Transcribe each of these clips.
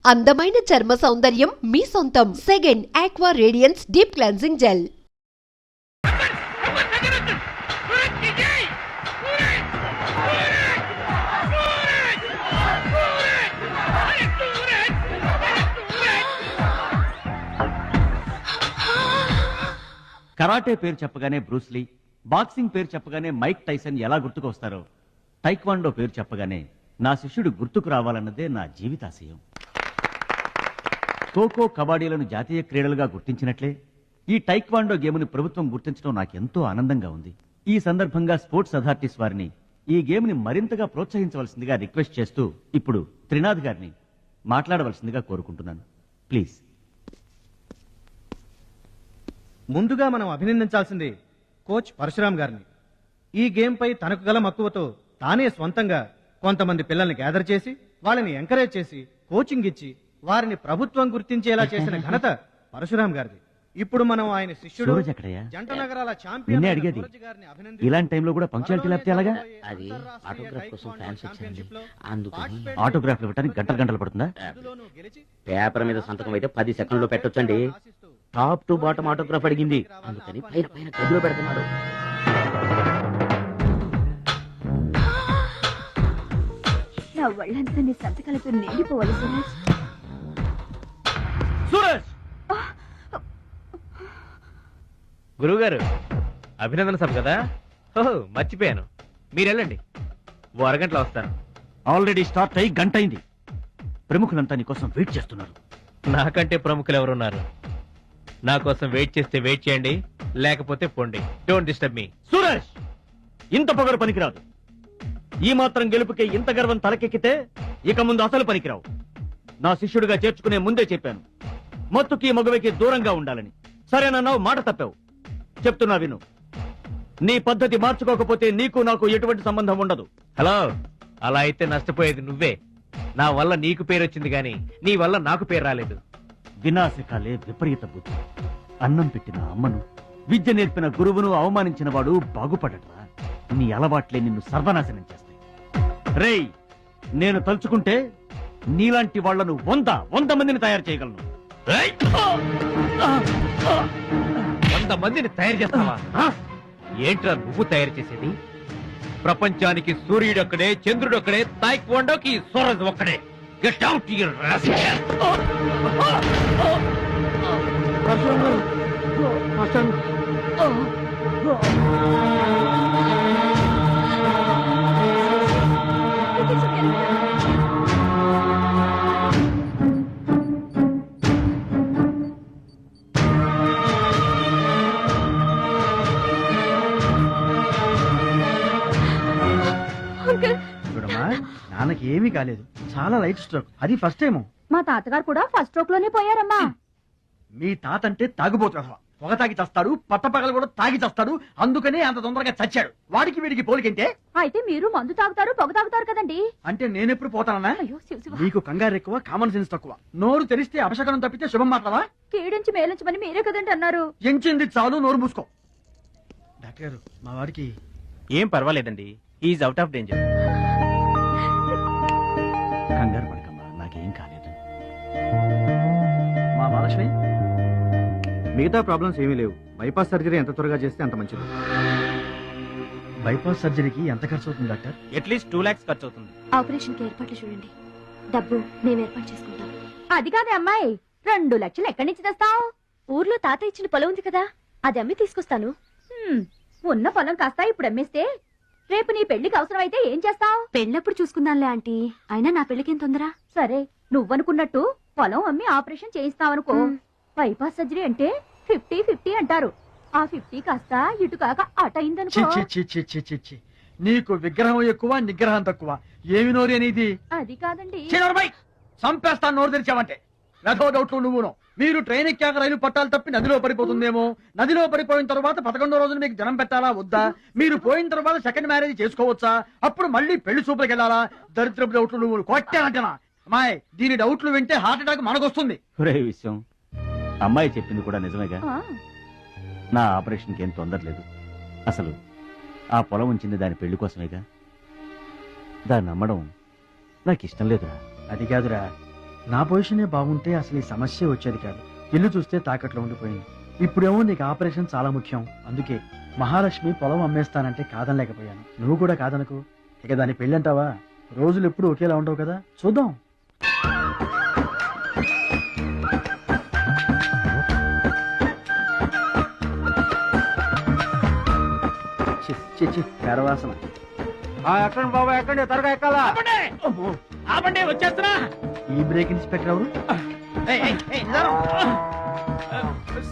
అందమైన చర్మ సౌందర్యం మీ సొంతం. Second aqua radiance deep cleansing gel. Karate పేరు చెప్పగానే బ్రూస్లీ, బాక్సింగ్ పేరు చెప్పగానే మైక్ టైసన్ ఎలా గుర్తుకు వస్తారో, టైక్వాండో పేరు చెప్పగానే నా శిష్యుడు గుర్తుకు రావాలన్నదే నా జీవితాశయం. ఖోఖో, కబడ్డీలను జాతీయ క్రీడలుగా గుర్తించినట్లే ఈ టైక్వాండో గేమ్ని ప్రభుత్వం గుర్తించడం నాకెంతో ఆనందంగా ఉంది. ఈ సందర్భంగా స్పోర్ట్స్ అథారిటీస్ వారిని ఈ గేమ్ని మరింతగా ప్రోత్సహించవలసిందిగా రిక్వెస్ట్ చేస్తూ ఇప్పుడు త్రినాథ్ గారిని మాట్లాడవలసిందిగా కోరుకుంటున్నాను. ప్లీజ్. ముందుగా మనం అభినందించాల్సింది కోచ్ పరశురామ్ గారిని. ఈ గేమ్ పై తనకు గల మక్కువతో తానే స్వంతంగా కొంతమంది పిల్లల్ని గ్యాదర్ చేసి వాళ్ళని ఎంకరేజ్ చేసి కోచింగ్ ఇచ్చి వారిని ప్రభుత్వం గుర్తించేలా చేసిన ఘనత పరశురామ్ గారిది. ఇప్పుడు మనం ఆయన శిష్యుడు జంట నగరాల ఛాంపియన్ అడిగేది ఇలాంటి టైంలో కూడా పంక్చువాలిటీ లేకపోతే ఎలాగా? అది ఆటోగ్రాఫ్ కోసం ఫ్యాన్స్ వచ్చారండి, అందుకని. ఆటోగ్రాఫ్లు ఇవ్వడానికి గంటలు పడుతుందా? పేపర్ మీద సంతకం అయితే 10 సెకండ్లో పెట్టొచ్చండి. టాప్ టు బాటం ఆటోగ్రాఫ్ అడిగింది, అందుకని పైన పైన గదిలో పెడుతున్నాడు. నా వాళ్ళంతా నీ సంతకాలతో నిండిపోవాలి సురేష్. సురేష్! గురువుగారు, అభినందన సభ కదా? ఓహో, మర్చిపోయాను. మీరు వెళ్ళండి, ఓ అరగంటలో వస్తాను. ఆల్రెడీ స్టార్ట్ అయ్యి గంట అయింది. ప్రముఖులంతా నీ కోసం వెయిట్ చేస్తున్నారు. నాకంటే ప్రముఖులు ఎవరున్నారు? నా కోసం వెయిట్ చేస్తే వెయిట్ చేయండి, లేకపోతే పోండి. Don't disturb me. సురేష్, ఇంత పొగరు పనికిరాదు. ఈ మాత్రం గెలుపుకే ఇంత గర్వం తలకెక్కితే ఇక ముందు అసలు పనికిరావు. నా శిష్యుడిగా చేర్చుకునే ముందే చెప్పాను, మత్తుకి మగవకి దూరంగా ఉండాలని. సరేనన్నావు, మాట తప్పావు. చెప్తున్నా విను. నీ పద్ధతి మార్చుకోకపోతే నీకు నాకు ఎటువంటి సంబంధం ఉండదు. హలో, అలా అయితే నష్టపోయేది నువ్వే. నా వల్ల నీకు పేరు వచ్చింది గాని నీ వల్ల నాకు పేరు రాలేదు. వినాశకాలే విపరీత బుద్ధి. అన్నం పెట్టిన అమ్మను, విద్య నేర్పిన గురువును అవమానించిన వాడు బాగుపడట్రా. నీ అలవాట్లే నిన్ను సర్వనాశనం చేస్తాయి. రేయ్, నేను తలుచుకుంటే నీలాంటి వాళ్లను 100 మందిని తయారు చేయగలను. 100 మందిని తయారు చేస్తావా? ఏంట్రా నువ్వు తయారు చేసేది? ప్రపంచానికి సూర్యుడు ఒక్కడే, చంద్రుడు ఒక్కడే, తాయిక్వాండోకి సూరజ్ ఒక్కడే. Get out your rascal. చూడమ్మా, నాన్నకి ఏమీ కాలేదు. చాలా లైట్ స్ట్రోక్, అది ఫస్ట్ టైం. మా తాతగారు కూడా ఫస్ట్ స్ట్రోక్ లోనే పోయారమ్మా. మీ తాత అంటే తాగుబోతు. పొగ తాగి చస్తాడు, పట్టపగలు కూడా తాగి చస్తాడు. అందుకనే అంత తొందరగా చచ్చాడు. వాడికి వీడికి పోలికంటే. అయితే మీరు మందు తాగుతారు, పొగ తాగుతారు కదండి. అంటే నేనెప్పుడు పోతానన్నా? అయ్యో శివ శివ. నీకు కంగారు ఎక్కువ, కామన్ సెన్స్ తక్కువ. నోరు తెరిస్తే అపశకనం తప్పితే శుభం మాట్లాడవా? కీడించి మేలించమని మీరే కదండి అన్నారు. ఎంచింది చాలు, నోరు మూసుకో. డాక్టర్ గారు, మా వాడికి ఏం పర్వాలేదండి, ఈజ్ అవుట్ ఆఫ్ డేంజర్. కంగారు పడకమ్మా, నాకేం కాలేదు. మా మహాలక్ష్మి, మిగతా ప్రాబ్లమ్స్ ఏమీ లేవు. బైపాస్ సర్జరీ ఎంత త్వరగా చేస్తే అంత మంచిది. బైపాస్ సర్జరీకి ఎంత ఖర్చు అవుతుంది డాక్టర్? అట్లీస్ట్ 2 lakhs ఖర్చు అవుతుంది. ఆపరేషన్ కి ఏర్పాట్లు చూడండి, డబ్బు మేము ఏర్పాటు చేసుకుంటాం. అది కాదే అమ్మాయి, 2 లక్షలు ఎక్కడి నుంచి తెస్తావు? ఊర్లో తాత ఇచ్చిన పొలం ఉంది కదా, అది అమ్మి తీసుకొస్తాను. ఉన్న పొలం కాస్త ఇప్పుడు అమ్మేస్తే రేపు నీ పెళ్లికి అవసరం అయితే ఏం చేస్తావు? పెళ్ళప్పుడు చూసుకుందాంలే ఆంటీ, అయినా నా పెళ్లికేం తొందర. సరే, నువ్వనుకున్నట్టు పొలం అమ్మి ఆపరేషన్ చేయిస్తావనుకో. బైపాస్ సర్జరీ అంటే 50-50 అంటారు. ఆ 50 కాస్త ఇటు కాక అటైందనుకో. నీకు విగ్రహం ఎక్కువ, నిగ్రహం తక్కువ. ఏమి నోరు అనేది? అది కాదండి. చంపేస్తాను నోరు తెరిచావంటే. రథో డౌట్లు నువ్వును. మీరు ట్రైన్ ఎక్కాక రైలు పట్టాలు తప్పి నదిలో పడిపోతుందేమో. నదిలో పడిపోయిన తర్వాత 11వ రోజున మీకు జనం పెట్టాలా వద్దా? మీరు పోయిన తర్వాత సెకండ్ మ్యారేజ్ చేసుకోవచ్చా? అప్పుడు మళ్ళీ పెళ్లి చూపులకు వెళ్ళాలా? దరిద్రపు డౌట్లు నువ్వు కొట్టానంటనా? అమ్మాయి, దీని డౌట్లు వింటే హార్ట్ అటాక్ మనకొస్తుంది. ఒరే విషయం, అమ్మాయి చెప్పింది కూడా నిజమేగా. ఆ, నా ఆపరేషన్కి ఏం తొందర లేదు. అసలు ఆ పొలం ఉంచింది దాని పెళ్లి కోసమేగా. దాన్ని నమ్మడం నాకు ఇష్టం లేదురా. అది కాదురా, నా పొజిషనే బాగుంటే అసలు ఈ సమస్య వచ్చేది కాదు. ఇల్లు చూస్తే తాకట్లో ఉండిపోయింది. ఇప్పుడేమో నీకు ఆపరేషన్ చాలా ముఖ్యం. అందుకే మహాలక్ష్మి పొలం అమ్మేస్తానంటే కాదనలేకపోయాను. నువ్వు కూడా కాదనకు. ఇక దాని పెళ్ళంటావా? రోజులు ఎప్పుడు ఒకేలా ఉండవు కదా, చూద్దాం. కరవాసన. ఎక్కండి బాబు, ఎక్కండి, త్వరగా ఎక్కాలా. ఆపండి, వచ్చేస్తున్నా. ఈ బ్రేక్ ఇన్స్పెక్టర్ ఎవరు?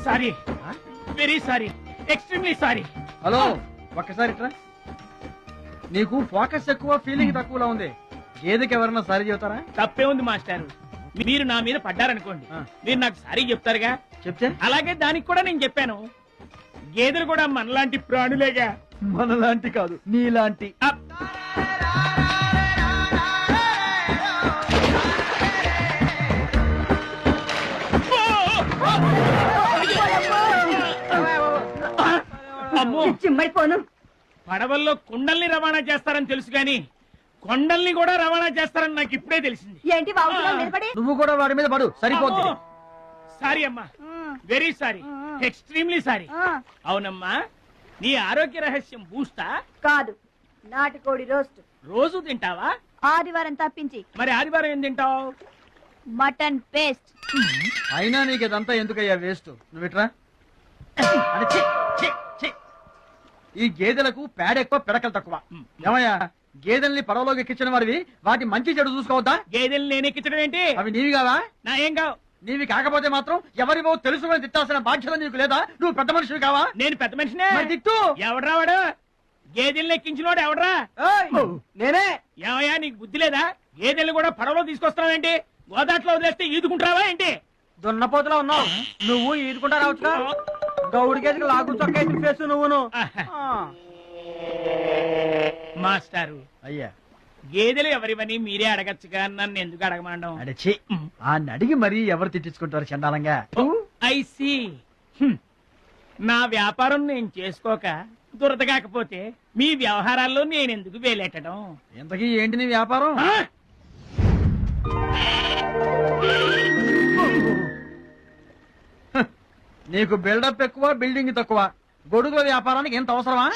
Sorry, very sorry, extremely sorry. Hello, ఒక్కసారి ఇట్రా. నీకు ఫోకస్ ఎక్కువ, ఫీలింగ్ తక్కువలా ఉంది. గేదెకి ఎవరన్నా సారీ చెబుతారా? తప్పే ఉంది మాస్టర్. మీరు నా మీద పడ్డారనుకోండి, మీరు నాకు సారీ చెప్తారుగా. చెప్తే అలాగే దానికి కూడా నేను చెప్పాను. గేదెలు కూడా మనలాంటి ప్రాణులేగా. మనలాంటి కాదు, నీలాంటి. అప్. అమ్మో, చిమ్మడిపోను. పడవల్లో కుండల్ని రవాణా చేస్తారని తెలుసు గాని కొండల్ని కూడా రవాణా చేస్తారని నాకు ఇప్పుడే తెలిసింది. ఏంటి బాగుతున్నావు నిలబడి? నువ్వు కూడా వాడి మీద పడు, సరిపోద్ది. సారీ అమ్మా, వెరీ సారీ, ఎక్స్ట్రీమ్లీ సారీ. అవునమ్మా, నీ ఆరోగ్య రహస్యం బూస్టా? కాదు, నాటుకోడి రోస్ట్. రోజు తింటావా? ఆదివారం తప్పించి. మరి ఆదివారం ఏం తింటావు? Mutton paste. అయినా నీకు ఇదంతా ఎందుకయ్యా వేస్ట్. నువ్వు ఇట్రా. అరే, ఛీ, ఛీ, ఛీ. ఈ గేదెలకు పేడ ఎక్కువ, పిడకలు తక్కువ. ఏమయ్యా, గేదెల్ని పడవలోకి ఎక్కించిన వారివి, వాటి మంచి చెడు చూసుకోవద్దా? గేదెల్ని నేను ఎక్కించడం ఏంటి? అవి నీవి కావా? నా ఏం కావు. నీవి కాకపోతే మాత్రం ఎవరివో తెలుసుకొని తిట్టాల్సిన బాధ్యత నీకు లేదా? నువ్వు పెద్ద మనిషివి కావా? నేను పెద్ద మనిషినే. మరి తిట్టు. ఎవడ్రా వాడు? గేదెల్ని ఎక్కించినోడు ఎవడ్రా? నేనే. ఏమయ్యా, నీకు బుద్ధి లేదా? గేదెల్ని కూడా పడవలో తీసుకొస్తున్నావేంటి? గోదాట్లో వదిలేస్తే ఈదుకుంటావా ఏంటి? దున్నపోతులా ఉన్నావు. నువ్వు ఈదుకుంటా రావచ్చుగా. గౌడి గేదెకి లాగు చొక్కా ఫేస్ నువ్వును. మాస్టారు, అయ్యా, గేదెలు ఎవరివని మీరే అడగచ్చుగా, నన్ను ఎందుకు అడగమండం? అడచి ఆ అడిగి మరీ ఎవరు తిట్టించుకుంటారు చండాలంగా? I see. నా వ్యాపారం నేను చేసుకోక దురద కాకపోతే మీ వ్యవహారాల్లో నేను ఎందుకు వేలెట్టడం? ఇంతకీ ఏంటి నీ వ్యాపారం? ఆ? నీకు బిల్డప్ ఎక్కువ, బిల్డింగ్ తక్కువ. గొడుగుల వ్యాపారానికి ఎంత అవసరమా?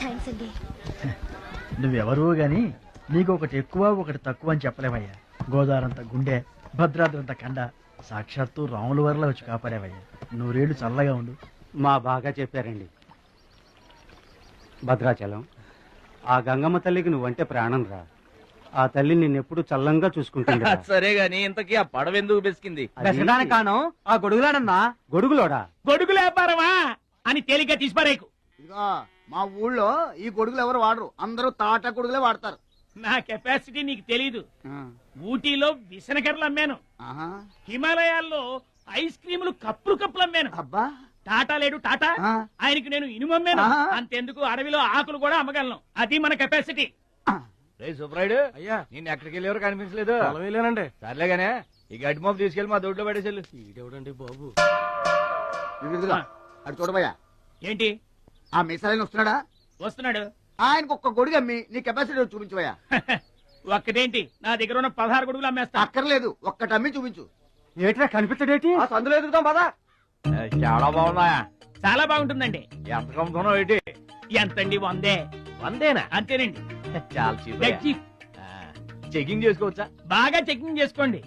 థ్యాంక్స్ అండి. నువ్వెవరో గాని నీకు ఒకటి ఎక్కువ ఒకటి తక్కువ అని చెప్పలేవయ్యా. గోదావరంత గుండె, భద్రాద్రంత కండ, సాక్షాత్తు రాముల వరలో వచ్చి కాపాడేవయ్యా. నూరేళ్లు చల్లగా ఉండు. మా బాగా చెప్పారండి. భద్రాచలం, ఆ గంగమ్మ తల్లికి నువ్వంటే ప్రాణం రా. ఆ తల్లి నిన్నెప్పుడు చల్లంగా చూసుకుంటుంది. సరే గాని ఇంతకీ ఆ పడవ ఎందుకు బెసికింది? కాను ఆ గొడుగులాడన్నా. గొడుగులోడా? గొడుగు వ్యాపారమా అని తేలిగ్గా తీసిపారేకు. ఇదిగో మా ఊళ్ళో ఈ గొడుగులు ఎవరు వాడరు, అందరూ తాట గొడుగులే వాడతారు. నా కెపాసిటీ నీకు తెలీదు. ఊటీలో విసనకర్రలు అమ్మాను, ఆహా. హిమాలయాల్లో ఐస్ క్రీములు కప్పులు కప్పులు అమ్మాను, అబ్బా టాటా లేడు టాటా ఆ. ఆయనకి నేను ఇనుమమ్మేను ఆహా. అంతెందుకు అడవిలో ఆకులు కూడా అమ్మగలను అది మన కెపాసిటీ. రే సుబ్రాయుడు అయ్యా నేను ఎక్కడికి వెళ్ళేవారు కనిపించలేదు వెళ్ళానండి సర్లేగానే ఈ గడ్డి మొక్క తీసుకెళ్లి మా దొడ్లో పడేసేళ్ళు ఇదేవిడండి బాబు ఇదిగో, అటు చూడబోయా ఏంటి ఆ మిసలైన వస్తున్నాడా? వస్తున్నాడు. ఆయనకు ఒక్క గొడుగు అమ్మి నీ కెపాసిటీ చూపించబోయా. ఒక్కటేంటి నా దగ్గర ఉన్న 16 గొడుగులు అమ్మేస్తా. అక్కర్లేదు, ఒక్కటి అమ్మి చూపించు. ఏట్రా కనిపించడేటి? ఆ సందులో ఎదుగుతాం పదా. చాలా బాగున్నాయా చాలా బాగుంటుందండి. ఎంత కమ్ముతున్నావు ఏంటి ఎంతండి? 100. 100 అంతేనండి. చాలా చీప్ Dead cheap. చెకింగ్ చేసుకోవచ్చా బాగా చెకింగ్ చేసుకోండి.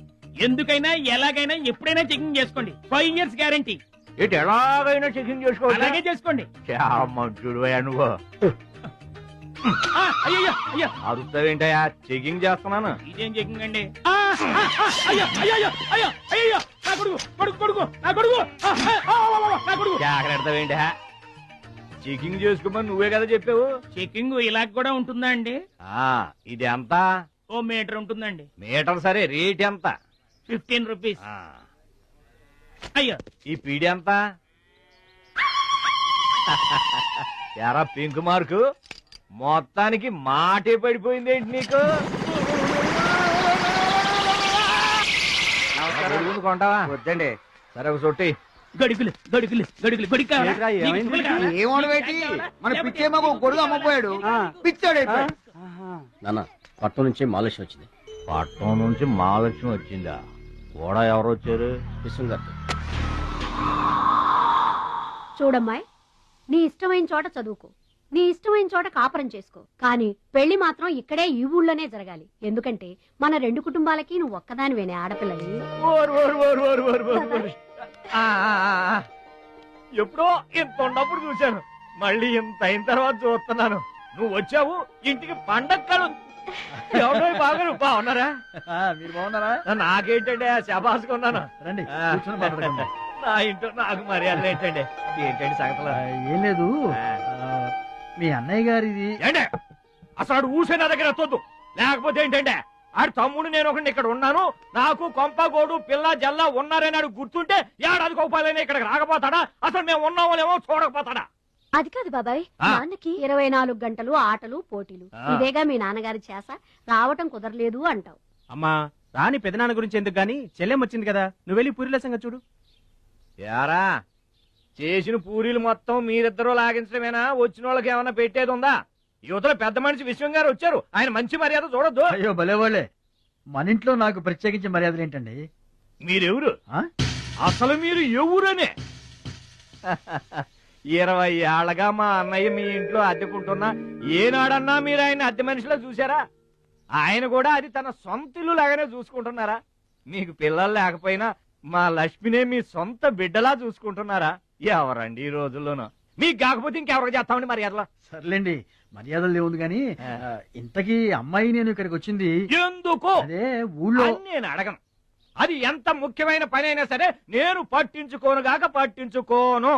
ఎందుకైనా ఎలాగైనా ఎప్పుడైనా చెకింగ్ చేసుకోండి. 5 years గ్యారంటీ. ఏంటి ఎలాగైనా చెకింగ్ చేసుకోవచ్చా అలాగే చేసుకోండి. చాలా మంచుడు నువ్వు అయ్యో అయ్యో అరుస్తావేంటయా చెకింగ్ చేస్తున్నాను ఇదేం చెకింగ్ అండి? అయ్యో అయ్యో అయ్యో అయ్యో నా కొడుకు కొడుకు కొడుకు నా కొడుకు నా కొడుకు. జాగ్రత్తవేంట చెకింగ్ చేసుకోమని నువ్వే కదా చెప్పావు చెకింగ్ ఇలా కూడా ఉంటుందా అండి? ఇది ఎంత? ఓ మీటర్ ఉంటుందండి. మీటర్ సరే రేట్ ఎంత? 15 రూపీస్. అయ్యో ఈ పీడి ఎంత? ఎరా పింక్ మార్కు మొత్తానికి మాటే పడిపోయిందేంటి నీకు? కొంటావా? వద్దండి. సరే ఒక సొట్టి గడుగులు గడుగులు గడుగులు గొడుగు కావాలా? ఏంట్రా, నీకు ఏమైంది? గుడ్డలు కావాలా? ఏమోడబెట్టి మన పిచ్చేమో గొడుగు అమ్మపోయాడు. పిచ్చాడు. నాన్న పట్నం నుంచి మాలేశ్వరం వచ్చింది. పట్నం నుంచి మహాలక్ష్మి వచ్చిందా? కూడా ఎవరు వచ్చారు? విశ్వం గారు. చూడమ్మాయి, నీ ఇష్టమైన చోట చదువుకో, నీ ఇష్టమైన చోట కాపురం చేసుకో, కానీ పెళ్లి మాత్రం ఇక్కడే ఈ ఊళ్ళోనే జరగాలి. ఎందుకంటే మన 2 కుటుంబాలకి నువ్వు ఒక్కదానివేనే ఆడపిల్లని. ఎప్పుడో ఇంత ఉన్నప్పుడు చూశాను, మళ్ళీ ఇంత అయిన తర్వాత చూస్తున్నాను. నువ్వు వచ్చావు ఇంటికి పండగ కలు. ఎవడో బాగా బాగున్నారా? మీరు బాగున్నారా? నాకేంటండి శబాసుకున్నాను. రండి ఆ. కూర్చొని మాట్లాడుకుందాం. నా ఇంట్లో నాకు మర్యాదలు ఏంటండి? ఏంటండి సంగతులు? ఏం లేదు, మీ అన్నయ్య గారిది. ఏంటే అసలు ఆడు ఊసే నా దగ్గర ఎత్తొద్దు. లేకపోతే ఏంటంటే ఆడు తమ్ముడు నేను ఒకటి ఇక్కడ ఉన్నాను, నాకు కొంపగోడు పిల్ల జల్ల ఉన్నారని ఆడు గుర్తుంటే ఏడాది కోపాలని ఇక్కడికి రాకపోతాడా? అసలు మేము ఉన్నామోలేమో చూడకపోతాడా? అది కాదు బాబాయ్, ఆ. నాన్నకి 24 గంటలు ఆటలు పోటీలు. ఆ. ఇదేగా మీ నాన్నగారి చేస. రావటం కుదరలేదు అంటావు. అమ్మా రాని పెదనాన్న గురించి ఎందుకు గాని, చెల్లెం వచ్చింది కదా, నువ్వు వెళ్ళి పూరిల సంగతి చూడు. యారా చేసిన పూరీలు మొత్తం మీరిద్దరూ లాగించడమేనా? వచ్చిన వాళ్ళకి ఏమన్నా పెట్టేది ఉందా? యువతలో పెద్ద మనిషి విశ్వం గారు వచ్చారు, ఆయన మంచి మర్యాద చూడొద్దు. అయ్యో భలేవాళ్లే, మన ఇంట్లో నాకు ప్రత్యేకించి మర్యాదలు ఏంటండి? మీరెవరు? ఆ? అసలు మీరు ఎవరనే? 20 ఏళ్లగా మా అన్నయ్య మీ ఇంట్లో అద్దెకుంటున్నా ఏనాడన్నా మీరు ఆయన అద్దె మనిషిలో చూసారా? ఆయన కూడా అది తన సొంత ఇల్లు లాగానే చూసుకుంటున్నారా? మీకు పిల్లలు లేకపోయినా మా లక్ష్మినే మీ సొంత బిడ్డలా చూసుకుంటున్నారా? ఎవరండి ఈ రోజుల్లోనూ? మీకు కాకపోతే ఇంకెవరికి చేస్తామండి మర్యాదలో? సర్లేండి, మర్యాదలు లేవుంది గాని, ఇంతకీ అమ్మాయి నేను ఇక్కడికి వచ్చింది ఎందుకు అదే ఊళ్ళో. అని నేను అడగను. అది ఎంత ముఖ్యమైన పని అయినా సరే నేను పట్టించుకోను గాక పట్టించుకోను.